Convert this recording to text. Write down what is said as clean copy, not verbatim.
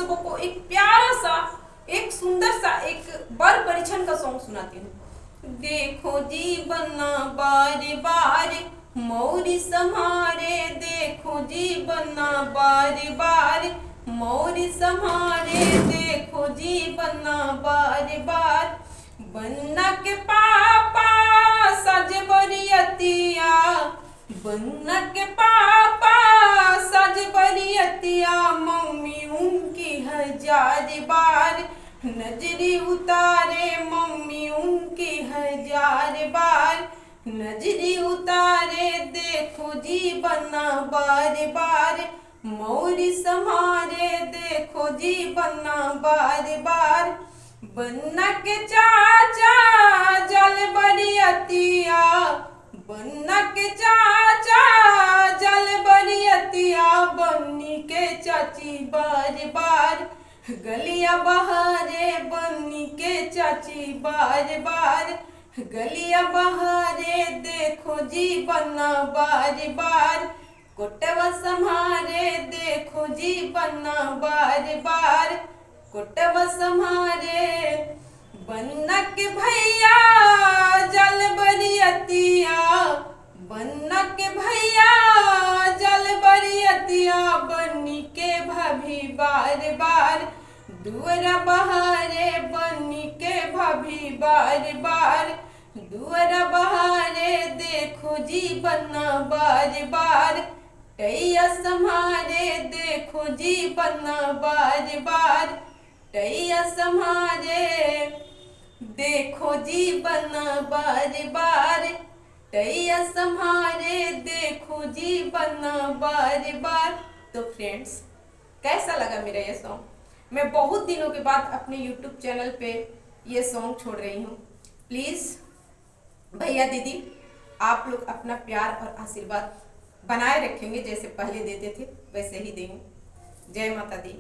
लोगों को एक प्यारा सा, एक सुंदर सा, एक बर परिछन का सॉन्ग सुनाती हूँ। देखो जीवन बार बार मोरी सम्हारे, देखो जीवन बार बार मोरी सम्हारे, देखो जीवन बार बार बन्ना के पापा सज बरियतिया, बन्ना के पापा सज बरियतिया, मम्मी उनकी 1000 बार नजरी उतारे, मम्मी उनकी 1000 बार नजरी उतारे, देखो जीवन बार बार मोरी सम्हारे, देखो जीवन बार बार बन्ना के चाचा जल बरियतिया, बन्ना के चाचा जल बरियतिया, बन्नी के चाची बार बार गलिया बहारे, बन्नी के चाची बार बार गलिया बहारे, देखो जीवन बार बार कोटवा सम्हारे, देखो जीवन बार बार कोटवा सम्हारे, बन्ना के भैया जल बरियतिया, बन्ना के भैया जल बरियतिया, बन्नी के भाभी बार बार दुअरा बहारे, बन्नी के भाभी बार बार दुअरा बहारे, देखो जीवन बार बार टैया सम्हारे, देखो जीवन बार बार टैया सम्हारे, देखो जीवन बार बार टैया सम्हारे, देखो जीवन बार बार। तो फ्रेंड्स, कैसा लगा मेरा ये सॉन्ग? मैं बहुत दिनों के बाद अपने YouTube चैनल पे ये सॉन्ग छोड़ रही हूँ। प्लीज़ भैया दीदी, आप लोग अपना प्यार और आशीर्वाद बनाए रखेंगे, जैसे पहले देते थे वैसे ही देंगे। जय माता दी।